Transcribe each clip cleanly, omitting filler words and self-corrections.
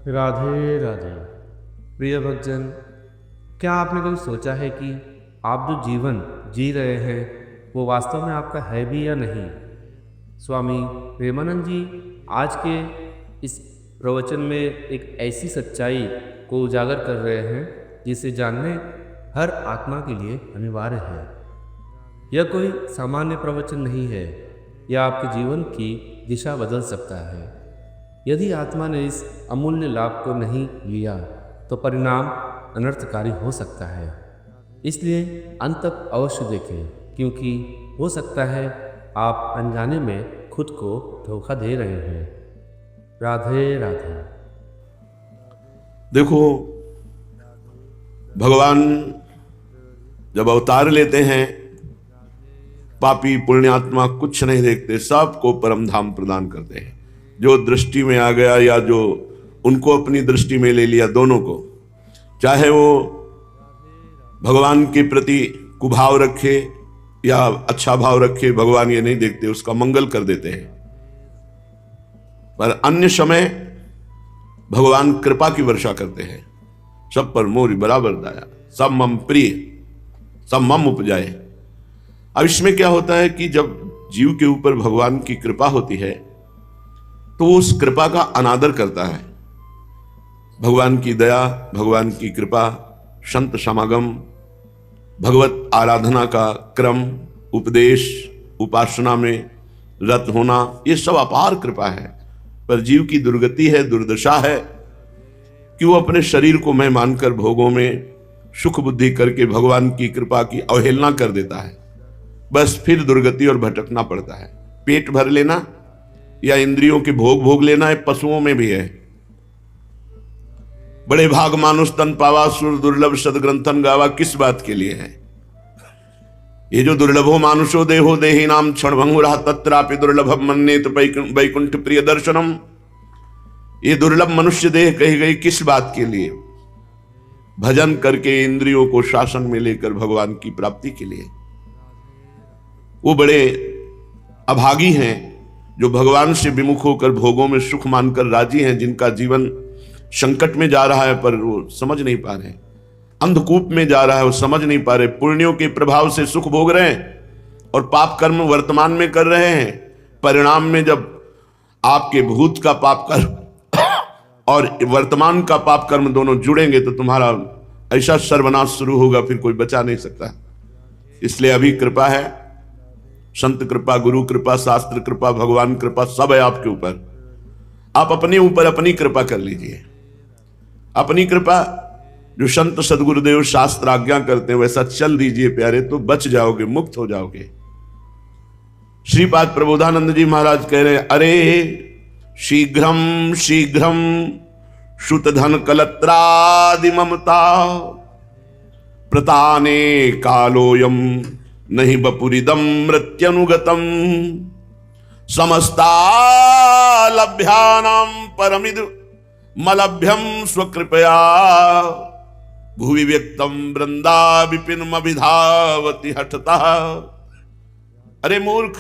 राधे राधे। प्रिय भक्तजन, क्या आपने कभी सोचा है कि आप जो जीवन जी रहे हैं वो वास्तव में आपका है भी या नहीं? स्वामी प्रेमानंद जी आज के इस प्रवचन में एक ऐसी सच्चाई को उजागर कर रहे हैं जिसे जानने हर आत्मा के लिए अनिवार्य है। यह कोई सामान्य प्रवचन नहीं है। यह आपके जीवन की दिशा बदल सकता है। यदि आत्मा ने इस अमूल्य लाभ को नहीं लिया तो परिणाम अनर्थकारी हो सकता है। इसलिए अंत तक अवश्य देखें, क्योंकि हो सकता है आप अनजाने में खुद को धोखा दे रहे हैं। राधे राधे। देखो, भगवान जब अवतार लेते हैं, पापी पुण्यात्मा कुछ नहीं देखते, सबको परम धाम प्रदान करते हैं। जो दृष्टि में आ गया या जो उनको अपनी दृष्टि में ले लिया, दोनों को, चाहे वो भगवान के प्रति कुभाव रखे या अच्छा भाव रखे, भगवान ये नहीं देखते, उसका मंगल कर देते हैं। पर अन्य समय भगवान कृपा की वर्षा करते हैं। सब पर मोरी बराबर दाया, सब मम प्रिय, सब मम उपजाए। अब इसमें क्या होता है कि जब जीव के ऊपर भगवान की कृपा होती है तो वो उस कृपा का अनादर करता है। भगवान की दया, भगवान की कृपा, संत समागम, भगवत आराधना का क्रम, उपदेश, उपासना में रत होना, ये सब अपार कृपा है। पर जीव की दुर्गति है, दुर्दशा है कि वो अपने शरीर को मैं मानकर भोगों में सुख बुद्धि करके भगवान की कृपा की अवहेलना कर देता है। बस फिर दुर्गति और भटकना पड़ता है। पेट भर लेना या इंद्रियों के भोग लेना है, पशुओं में भी है। बड़े भाग मानुष तन पावा, सुर दुर्लभ सदग्रंथन गावा, किस बात के लिए है? ये जो दुर्लभो मानुषो देहो देही नाम क्षण भंगुरा तत्रापि दुर्लभम मन्नेत वैकुंठ प्रिय दर्शनम, ये दुर्लभ मनुष्य देह कही गई किस बात के लिए? भजन करके इंद्रियों को शासन में लेकर भगवान की प्राप्ति के लिए। वो बड़े अभागी हैं जो भगवान से विमुख होकर भोगों में सुख मानकर राजी हैं, जिनका जीवन संकट में जा रहा है पर वो समझ नहीं पा रहे, अंधकूप में जा रहा है, वो समझ नहीं पा रहे। पुण्यों के प्रभाव से सुख भोग रहे हैं और पाप कर्म वर्तमान में कर रहे हैं। परिणाम में जब आपके भूत का पाप कर्म और वर्तमान का पाप कर्म दोनों जुड़ेंगे तो तुम्हारा ऐसा सर्वनाश शुरू होगा, फिर कोई बचा नहीं सकता। इसलिए अभी कृपा है, संत कृपा, गुरु कृपा, शास्त्र कृपा, भगवान कृपा, सब है आपके ऊपर। आप अपने ऊपर अपनी कृपा कर लीजिए। अपनी कृपा जो संत सदगुरुदेव शास्त्र आज्ञा करते हैं वैसा चल दीजिए प्यारे, तो बच जाओगे, मुक्त हो जाओगे। श्रीपाद प्रबोधानंद जी महाराज कह रहे हैं, अरे शीघ्रम शीघ्रम श्रुत धन कलत्रादि ममता प्रताने कालोयम नहीं बपुरिदम मृत्युनुगतम समस्ता लभ्यानाम परमिद मलभ्यम स्वकृपया भुवि व्यक्तम वृंदा विपिन अभिधावति हठता। अरे मूर्ख,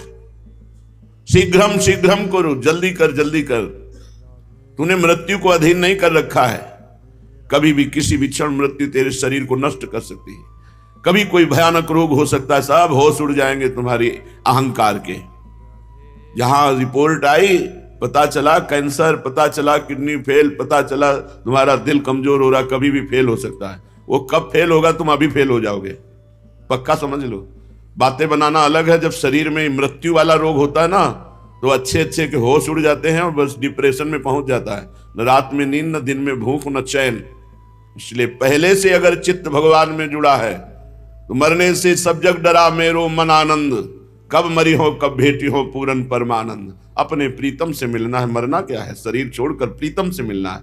शीघ्रम शीघ्रम करो, जल्दी कर, जल्दी कर। तूने मृत्यु को अधीन नहीं कर रखा है। कभी भी किसी भी क्षण मृत्यु तेरे शरीर को नष्ट कर सकती है। कभी कोई भयानक रोग हो सकता है, सब होश उड़ जाएंगे तुम्हारी अहंकार के। जहां रिपोर्ट आई, पता चला कैंसर, पता चला किडनी फेल, पता चला तुम्हारा दिल कमजोर हो रहा, कभी भी फेल हो सकता है। वो कब फेल होगा, तुम अभी फेल हो जाओगे, पक्का समझ लो। बातें बनाना अलग है, जब शरीर में मृत्यु वाला रोग होता है ना, तो अच्छे अच्छे के होश उड़ जाते हैं और बस डिप्रेशन में पहुंच जाता है। न रात में नींद, न दिन में भूख, न चैन। इसलिए पहले से अगर चित्त भगवान में जुड़ा है तो मरने से सब जग डरा मेरो मन आनंद, कब मरी हो कब भेटी हो पूरन परमानंद। अपने प्रीतम से मिलना है, मरना क्या है, शरीर छोड़कर प्रीतम से मिलना है।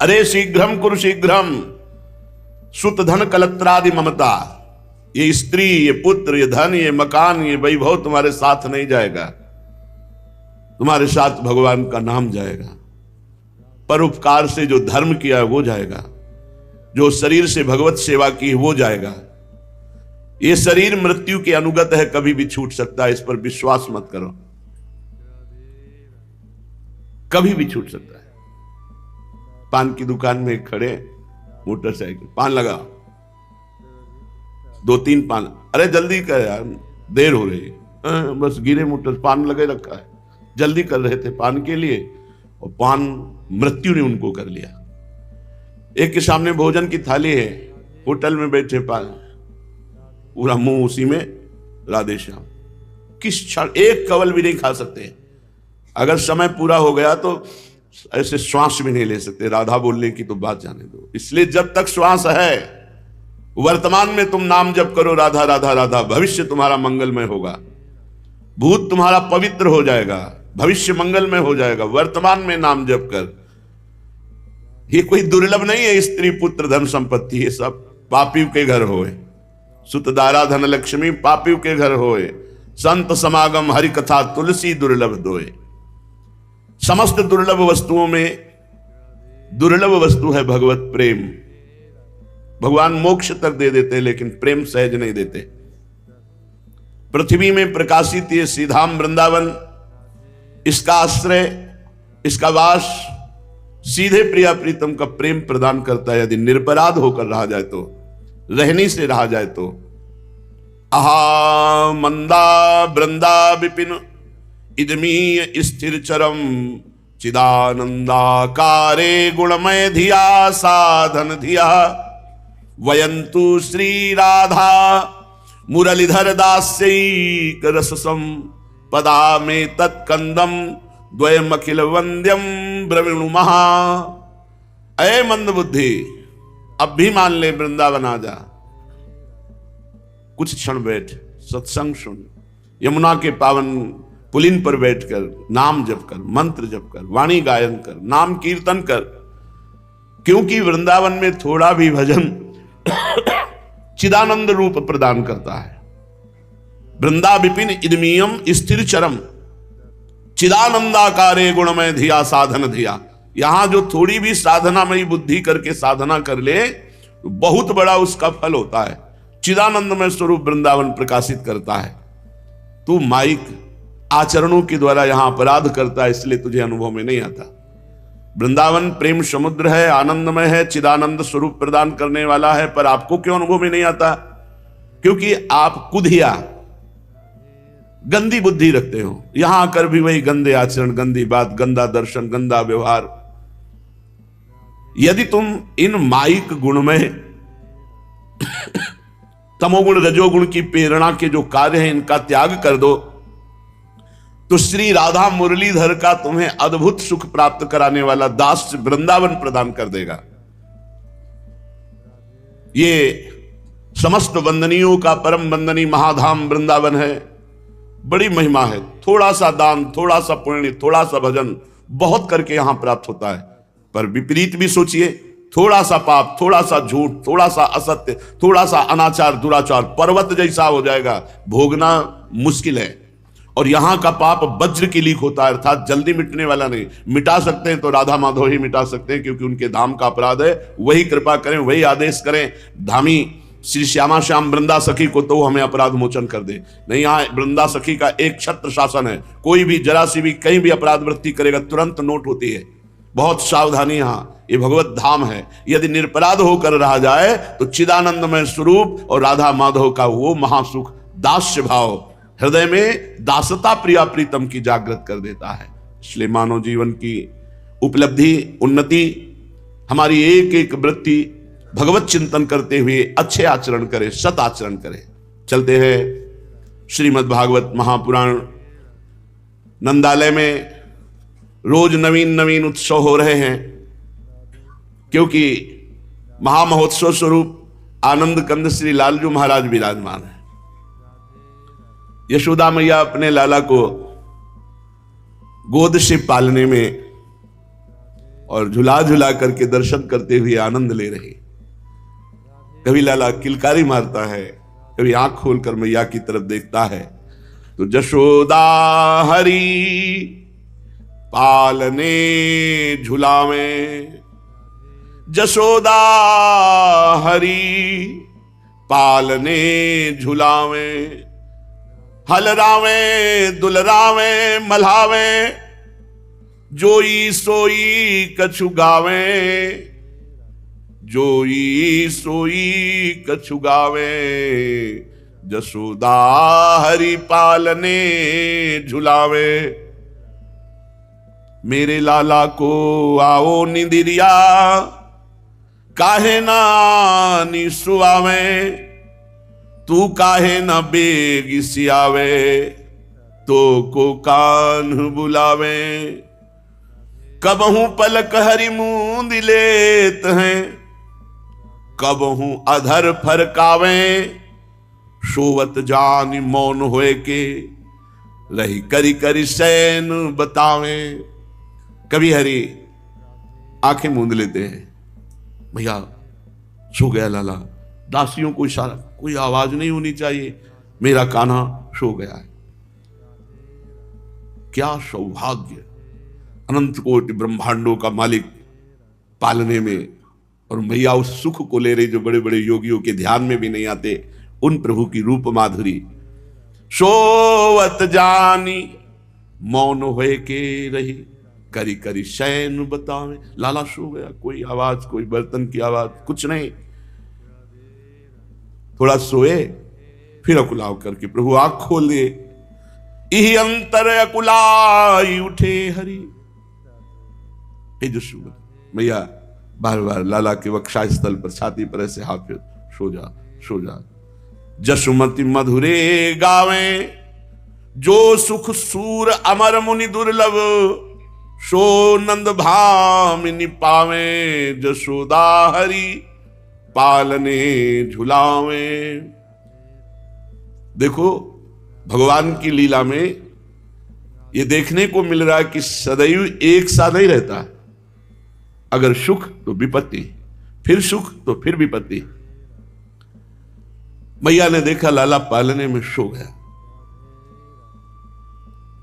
अरे शीघ्रम कुरु शीघ्रम सुत धन कलत्रादि ममता। ये स्त्री, ये पुत्र, ये धन, ये मकान, ये वैभव तुम्हारे साथ नहीं जाएगा, तुम्हारे साथ भगवान का नाम जाएगा। परोपकार से जो धर्म किया है वो जाएगा, जो शरीर से भगवत सेवा की है वो जाएगा। ये शरीर मृत्यु के अनुगत है, कभी भी छूट सकता है, इस पर विश्वास मत करो, कभी भी छूट सकता है। पान की दुकान में खड़े, मोटरसाइकिल, पान लगा, 2-3 पान, अरे जल्दी कर यार, देर हो रही है। बस गिरे मोटर, पान लगे रखा है, जल्दी कर रहे थे पान के लिए, और पान मृत्यु ने उनको कर लिया। एक के सामने भोजन की थाली है, होटल में बैठे, पान, पूरा मुंह उसी में, राधे श्याम। किस क्षण एक कवल भी नहीं खा सकते। अगर समय पूरा हो गया तो ऐसे श्वास भी नहीं ले सकते, राधा बोलने की तो बात जाने दो। इसलिए जब तक श्वास है, वर्तमान में तुम नाम जप करो, राधा राधा राधा, भविष्य तुम्हारा मंगलमय होगा, भूत तुम्हारा पवित्र हो जाएगा, भविष्य मंगलमय हो जाएगा। वर्तमान में नाम जप कर। ये कोई दुर्लभ नहीं है, स्त्री पुत्र धन संपत्ति, ये सब पापियों के घर होए, सुतदारा धन लक्ष्मी पापियों के घर होए, संत समागम हरि कथा तुलसी दुर्लभ दोए। समस्त दुर्लभ वस्तुओं में दुर्लभ वस्तु है भगवत प्रेम। भगवान मोक्ष तक दे देते हैं, लेकिन प्रेम सहज नहीं देते। पृथ्वी में प्रकाशित ये श्रीधाम वृंदावन, इसका आश्रय, इसका वास सीधे प्रिया प्रीतम का प्रेम प्रदान करता है। यदि निरपराध होकर रहा जाए तो, रहनी से रहा जाए तो। आहा मंदा वृंदा विपिन इदमीय स्थिर चरम चिदानंदाकारे गुणमय धिया साधन धिया वयंतु श्री राधा मुरलीधर दास्यैक रससम पदा में तत्कंदम द्वयमखिल वंद्यम ब्रविणु महा। अय मंद बुद्धि, अब भी मान ले, वृंदावन आ जा, कुछ क्षण बैठ, सत्संग सुन, यमुना के पावन पुलिन पर बैठकर नाम जप कर, मंत्र जप कर, वाणी गायन कर, नाम कीर्तन कर। क्योंकि वृंदावन में थोड़ा भी भजन चिदानंद रूप प्रदान करता है। वृंदा विपिन इदमीयम स्थिर चरम चिदानंदाकारे गुणमय धिया साधन धिया। यहां जो थोड़ी भी साधनामयी बुद्धि करके साधना कर ले, तो बहुत बड़ा उसका फल होता है। चिदानंदमय स्वरूप वृंदावन प्रकाशित करता है। तू माइक आचरणों के द्वारा यहां अपराध करता है, इसलिए तुझे अनुभव में नहीं आता। वृंदावन प्रेम समुद्र है, आनंदमय है, चिदानंद स्वरूप प्रदान करने वाला है, पर आपको क्यों अनुभव में नहीं आता? क्योंकि आप कुधिया, गंदी बुद्धि रखते हो। यहां आकर भी वही गंदे आचरण, गंदी बात, गंदा दर्शन, गंदा व्यवहार। यदि तुम इन माइक गुणमय तमोगुण रजोगुण की प्रेरणा के जो कार्य हैं, इनका त्याग कर दो, तो श्री राधा मुरलीधर का तुम्हें अद्भुत सुख प्राप्त कराने वाला दास वृंदावन प्रदान कर देगा। ये समस्त वंदनियों का परम वंदनीय महाधाम वृंदावन है। बड़ी महिमा है। थोड़ा सा दान, थोड़ा सा पुण्य, थोड़ा सा भजन बहुत करके यहां प्राप्त होता है। पर विपरीत भी सोचिए, थोड़ा सा पाप, थोड़ा सा झूठ, थोड़ा सा असत्य, थोड़ा सा अनाचार, दुराचार पर्वत जैसा हो जाएगा, भोगना मुश्किल है। और यहां का पाप वज्र की लीक होता है, अर्थात जल्दी मिटने वाला नहीं। मिटा सकते हैं तो राधा माधव ही मिटा सकते हैं, क्योंकि उनके धाम का अपराध है। वही कृपा करें, वही आदेश करें। धामी श्री श्यामा श्याम वृंदा सखी को तो हमें अपराध मोचन कर दे। नहीं, यहाँ वृंदा सखी का एक छत्र शासन है। कोई भी जरा सी भी कहीं भी अपराध वृत्ति करेगा, तुरंत नोट होती है। बहुत सावधानी। यहाँ ये भगवत धाम है। यदि निरपराध होकर रहा जाए तो चिदानंदमय स्वरूप और राधा माधव का वो महासुख, दास्य भाव हृदय में दासता प्रिया प्रीतम की जागृत कर देता है। इसलिए मानव जीवन की उपलब्धि, उन्नति, हमारी एक एक वृत्ति भगवत चिंतन करते हुए अच्छे आचरण करे, सत आचरण करे। चलते हैं श्रीमद् भागवत महापुराण। नंदालय में रोज नवीन नवीन उत्सव हो रहे हैं, क्योंकि महामहोत्सव स्वरूप आनंद कंद श्री लालजू महाराज विराजमान है। यशोदा मैया अपने लाला को गोद से पालने में और झुला झुला करके दर्शन करते हुए आनंद ले रही। कभी लाला किलकारी मारता है, कभी आंख खोलकर मैया की तरफ देखता है, तो जशोदा हरी पालने झुलावे, जशोदा हरी पालने झुलावे, हलरावे दुलरावे मल्हावे, जोई सोई कछु गावे, जोई सोई कछु गावे, जसोदा हरि पालने झुलावे। मेरे लाला को आओ निंदिरिया, काहे ना नी सुआवे, तू काहे न बेग सियावे, तो को कान बुलावे। कबहू पलक हरि मूंद लेत हैं, कबहू अधर फरकावे, सोवत जान मौन होए के, रही करी करी सैन बतावे। कभी हरि आंखें मूंद लेते हैं, भैया सो गया लाला, दासियों को इशारा, कोई आवाज नहीं होनी चाहिए, मेरा कान्हा सो गया है। क्या सौभाग्य, अनंत कोटि ब्रह्मांडों का मालिक पालने में, और मैया उस सुख को ले रही जो बड़े बड़े योगियों के ध्यान में भी नहीं आते, उन प्रभु की रूप माधुरी। सोवत जानी मौन होए के रही, करी करी शैन बतावे। लाला सो गया, कोई आवाज, कोई बर्तन की आवाज, कुछ नहीं। थोड़ा सोए, फिर अकुलाव करके प्रभु आंख खोल दिए। इही अंतर अकुलाई उठे हरि। हे जसुमती मैया बार बार लाला के वक्षा स्थल पर, छाती पर ऐसे हाथ फेर, सो जा सो जा। जसुमती मधुरे गावे, जो सुख सूर अमर मुनि दुर्लभ, सो नंद भामिनी पावे, जसोदा हरि पालने झुलावे। देखो भगवान की लीला में ये देखने को मिल रहा है कि सदैव एक सा नहीं रहता। अगर सुख तो विपत्ति, फिर सुख तो फिर विपत्ति। मैया ने देखा लाला पालने में सो गया,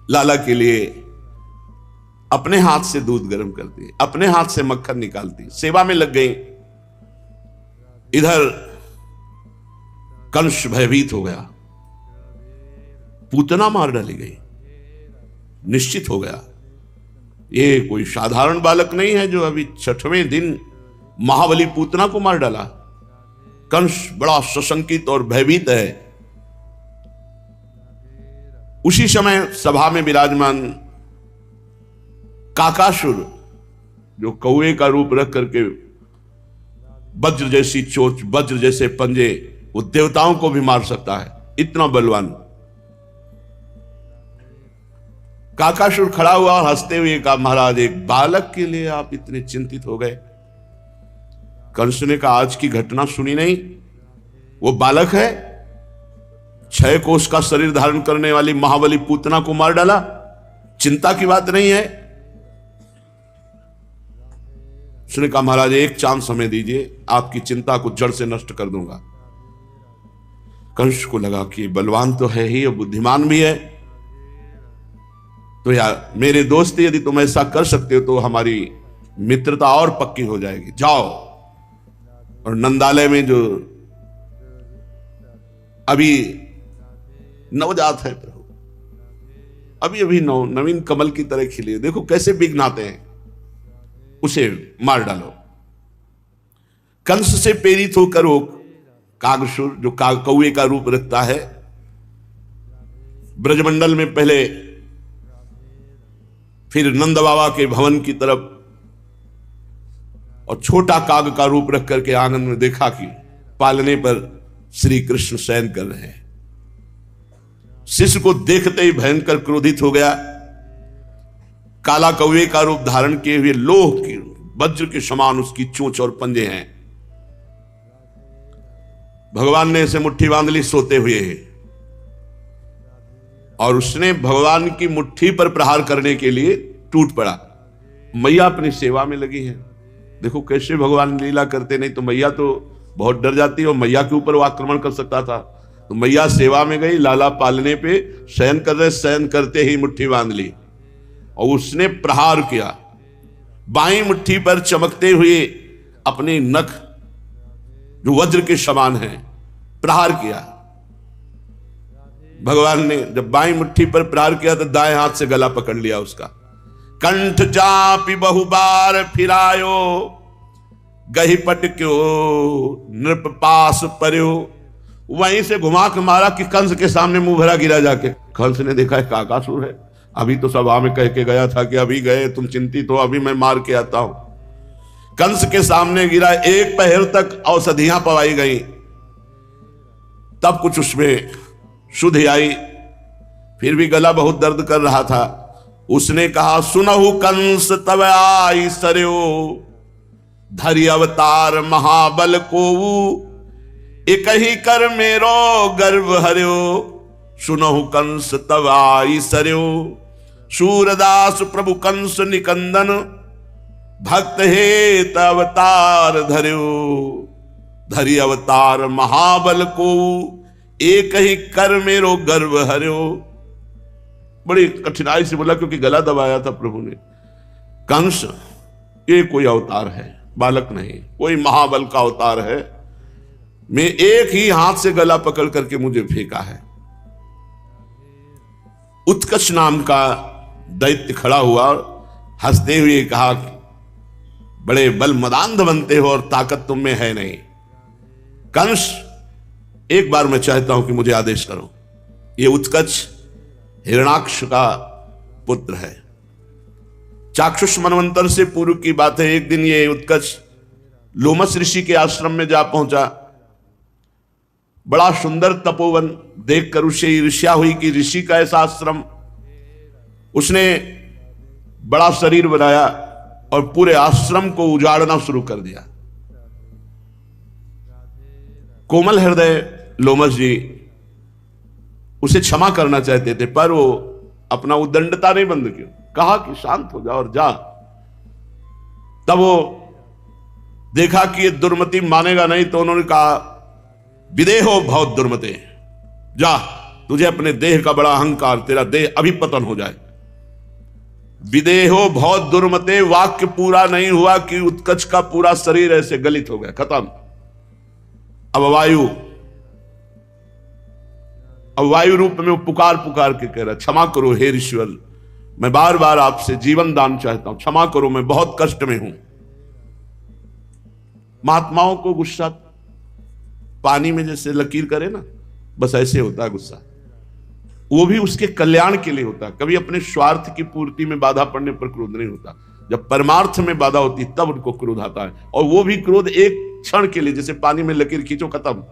लाला के लिए अपने हाथ से दूध गर्म करती, अपने हाथ से मक्खन निकालती, सेवा में लग गई। इधर कंस भयभीत हो गया, पूतना मार डाली गई। निश्चित हो गया ये कोई साधारण बालक नहीं है जो अभी 6वें दिन महाबली पूतना को मार डाला। कंस बड़ा सशंकित और भयभीत है। उसी समय सभा में विराजमान काकासुर, जो कौए का रूप रख करके वज्र जैसी चोंच, वज्र जैसे पंजे, वो देवताओं को भी मार सकता है, इतना बलवान। काकासुर खड़ा हुआ और हंसते हुए कहा, महाराज एक बालक के लिए आप इतने चिंतित हो गए। कंस ने कहा, आज की घटना सुनी नहीं? वो बालक है, 6 कोस का शरीर धारण करने वाली महाबली पूतना को मार डाला, चिंता की बात नहीं है। उसने कहा, महाराज एक चांद समय दीजिए, आपकी चिंता को जड़ से नष्ट कर दूंगा। कंस को लगा कि बलवान तो है ही और बुद्धिमान भी है, तो यार मेरे दोस्त यदि तुम ऐसा कर सकते हो तो हमारी मित्रता और पक्की हो जाएगी। जाओ और नंदालय में जो अभी नवजात है प्रभु, अभी अभी नवीन कमल की तरह खिले, देखो कैसे विघ्न आते हैं, उसे मार डालो। कंस से प्रेरित होकर वो कागसुर, जो कौए का रूप रखता है, ब्रजमंडल में पहले, फिर नंद बाबा के भवन की तरफ, और छोटा काग का रूप रख करके आंगन में देखा कि पालने पर श्री कृष्ण शयन कर रहे हैं। शिष्य को देखते ही भयंकर क्रोधित हो गया। काला कौवे का रूप धारण किए हुए, लोह की वज्र के समान उसकी चोंच और पंजे हैं। भगवान ने इसे मुट्ठी बांध ली सोते हुए, और उसने भगवान की मुट्ठी पर प्रहार करने के लिए टूट पड़ा। मैया अपनी सेवा में लगी है। देखो कैसे भगवान लीला करते, नहीं तो मैया तो बहुत डर जाती है और मैया के ऊपर वो आक्रमण कर सकता था। तो मैया सेवा में गई, लाला पालने पे शयन कर रहे, शयन करते ही मुट्ठी बांध ली और उसने प्रहार किया। बाईं मुट्ठी पर चमकते हुए अपने नख जो वज्र के समान हैं प्रहार किया। भगवान ने जब बाईं मुट्ठी पर प्रहार किया तो दाएं हाथ से गला पकड़ लिया उसका। कंठ चापी बहुबार फिरायो, गही पट क्यों नृप पास पर्यो। वहीं से घुमा के मारा कि कंस के सामने मुंह भरा गिरा जाके। कंस ने देखा है काकासुर है, अभी तो सभा में कह के गया था कि अभी गए तुम चिंतित हो, अभी मैं मार के आता हूं। कंस के सामने गिरा, एक पहर तक औषधियां पवाई गई, तब कुछ उसमें शुद्धि आई, फिर भी गला बहुत दर्द कर रहा था। उसने कहा सुनहु कंस तब आई सरयो, धरि अवतार महाबल को, एक ही कर मेरो गर्व हर्यो। सुनहु कंस तब आई सरयो, सूरदास प्रभु कंस निकंदन, भक्त हेत अवतार धर्यो। धरि अवतार महाबल को, एक ही कर मेरो गर्व हर्यो। बड़ी कठिनाई से बोला क्योंकि गला दबाया था प्रभु ने। कंस ये कोई अवतार है, बालक नहीं, कोई महाबल का अवतार है। मैं एक ही हाथ से गला पकड़ करके मुझे फेंका है। उत्कच नाम का दैत्य खड़ा हुआ, हंसते हुए कहा बड़े बल मदांध बनते हो और ताकत तुम में है नहीं। कंस एक बार मैं चाहता हूं कि मुझे आदेश करो। ये उत्कच हिरणाक्ष का पुत्र है। चाक्षुष मनवंतर से पूर्व की बात है। एक दिन ये उत्कच लोमस ऋषि के आश्रम में जा पहुंचा। बड़ा सुंदर तपोवन देखकर उसे ईर्ष्या हुई कि ऋषि का ऐसा आश्रम। उसने बड़ा शरीर बनाया और पूरे आश्रम को उजाड़ना शुरू कर दिया। कोमल हृदय लोमस जी उसे क्षमा करना चाहते थे, पर वो अपना उद्दंडता नहीं बंद किया। कहा कि शांत हो जा और जा। तब वो देखा कि ये दुर्मति मानेगा नहीं, तो उन्होंने कहा विदेहो बहुत दुर्मते, जा, तुझे अपने देह का बड़ा अहंकार, तेरा देह अभी पतन हो जाए। विदेहो बहुत दुर्मते, वाक्य पूरा नहीं हुआ कि उत्कच का पूरा शरीर ऐसे गलित हो गया, खत्म। अब वायु रूप में वो पुकार पुकार के कह रहा, क्षमा करो हे ईश्वर, मैं बार बार आपसे जीवन दान चाहता हूं, क्षमा करो, मैं बहुत कष्ट में हूं। महात्माओं को गुस्सा पानी में जैसे लकीर करे ना, बस ऐसे होता है गुस्सा। वो भी उसके कल्याण के लिए होता है। कभी अपने स्वार्थ की पूर्ति में बाधा पड़ने पर क्रोध नहीं होता। जब परमार्थ में बाधा होती तब उनको क्रोध आता है, और वो भी क्रोध एक क्षण के लिए, जैसे पानी में लकीर खींचो खत्म।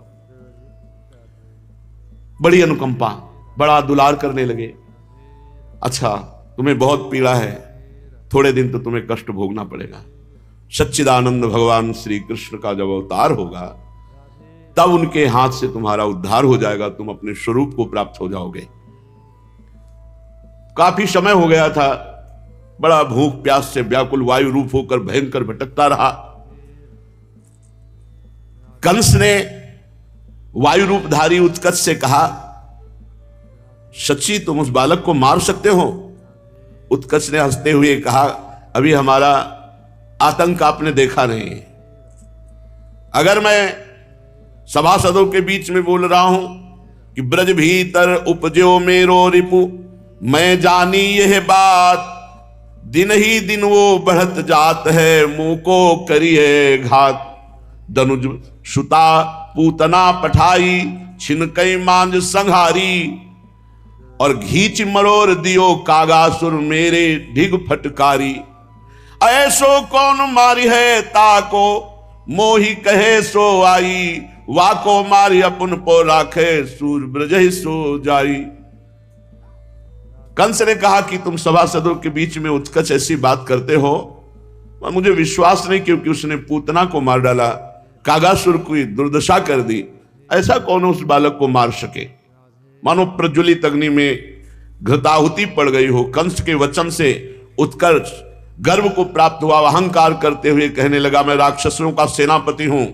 बड़ी अनुकंपा, बड़ा दुलार करने लगे। अच्छा, तुम्हें बहुत पीड़ा है, थोड़े दिन तो तुम्हें कष्ट भोगना पड़ेगा। सच्चिदानंद भगवान श्री कृष्ण का जब अवतार होगा तब उनके हाथ से तुम्हारा उद्धार हो जाएगा, तुम अपने स्वरूप को प्राप्त हो जाओगे। काफी समय हो गया था, बड़ा भूख प्यास से व्याकुल वायु रूप होकर भयंकर भटकता रहा। कंस ने वायु रूपधारी उत्कच से कहा, सच्ची तुम उस बालक को मार सकते हो? उत्कच ने हंसते हुए कहा, अभी हमारा आतंक आपने देखा नहीं। अगर मैं सभासदों के बीच में बोल रहा हूं कि ब्रज भीतर उपजो मेरो रिपु, मैं जानी यह बात, दिन ही दिन वो बढ़त जात है, मुंह को करी है घात। दनुज सुता पूतना पठाई, छिनकई मांझ संहारी, और घीच मरोर दियो कागासुर मेरे ढिग फटकारी। ऐसो कौन मारी है ताको, मोही कहे सो आई, वाको मारी अपन पो राखे, सूर ब्रजहि सो जाई। कंस ने कहा कि तुम सभासदों के बीच में उत्कच ऐसी बात करते हो, और मुझे विश्वास नहीं, क्योंकि उसने पूतना को मार डाला, कागासुर की दुर्दशा कर दी। ऐसा कौन उस बालक को मार सके? मानो प्रज्वलित अग्नि में घृताहुति पड़ गई हो। कंस के वचन से उत्कर्ष गर्व को प्राप्त हुआ, अहंकार करते हुए कहने लगा, मैं राक्षसों का सेनापति हूं,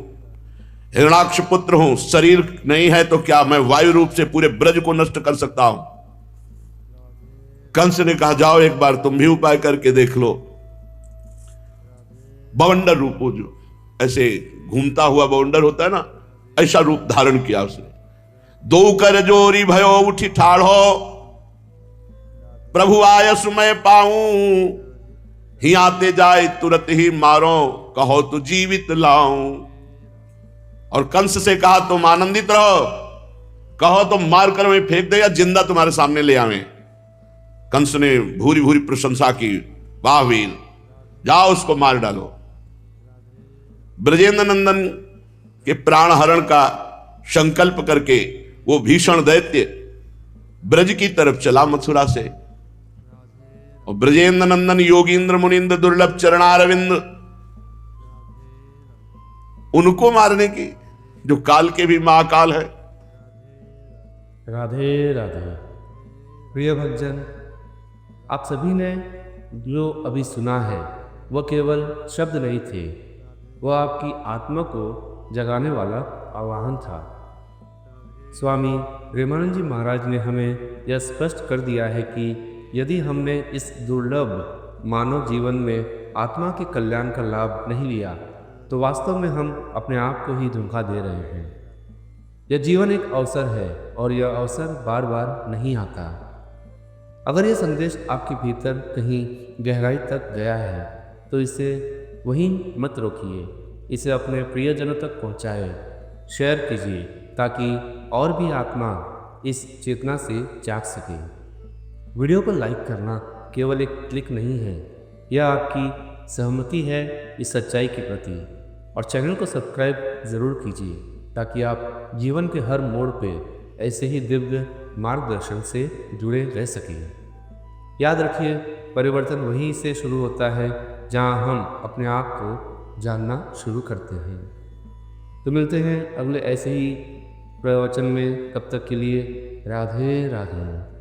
हिरणाक्ष पुत्र हूं, शरीर नहीं है तो क्या, मैं वायु रूप से पूरे ब्रज को नष्ट कर सकता हूं। कंस ने कहा, जाओ एक बार तुम भी उपाय करके देख लो। बवंडर रूप, जो ऐसे घूमता हुआ बवंडर होता है ना, ऐसा रूप धारण किया उसने। दो कर जोरी भयो उठी ठाढ़ो, प्रभु आयस मैं पाऊं, ही आते जाए तुरंत ही मारो, कहो तो जीवित लाऊं। और कंस से कहा तुम आनंदित रहो, कहो तो मार कर मैं फेंक दे या जिंदा तुम्हारे सामने ले आवे। कंस ने भूरी भूरी प्रशंसा की, वाह वीर, जाओ उसको मार डालो। ब्रजेंद्र नंदन के प्राण हरण का संकल्प करके वो भीषण दैत्य ब्रज की तरफ चला मथुरा से। और ब्रजेंद्र नंदन योगींद्र मुनिंद्र दुर्लभ चरणारविंद, उनको मारने की जो काल के भी महाकाल है। राधे राधे। प्रिय भक्तजन, आप सभी ने जो अभी सुना है वह केवल शब्द नहीं थे, वह आपकी आत्मा को जगाने वाला आवाहन था। स्वामी प्रेमानंद जी महाराज ने हमें यह स्पष्ट कर दिया है कि यदि हमने इस दुर्लभ मानव जीवन में आत्मा के कल्याण का लाभ नहीं लिया तो वास्तव में हम अपने आप को ही धोखा दे रहे हैं। यह जीवन एक अवसर है और यह अवसर बार बार नहीं आता। अगर यह संदेश आपके भीतर कहीं गहराई तक गया है तो इसे वहीं मत रोकिए, इसे अपने प्रियजनों तक पहुंचाए, शेयर कीजिए ताकि और भी आत्मा इस चेतना से जाग सके। वीडियो को लाइक करना केवल एक क्लिक नहीं है, यह आपकी सहमति है इस सच्चाई के प्रति। और चैनल को सब्सक्राइब ज़रूर कीजिए ताकि आप जीवन के हर मोड़ पे ऐसे ही दिव्य मार्गदर्शन से जुड़े रह सकें। याद रखिए, परिवर्तन वहीं से शुरू होता है जहां हम अपने आप को जानना शुरू करते हैं। तो मिलते हैं अगले ऐसे ही प्रवचन में, तब तक के लिए राधे राधे।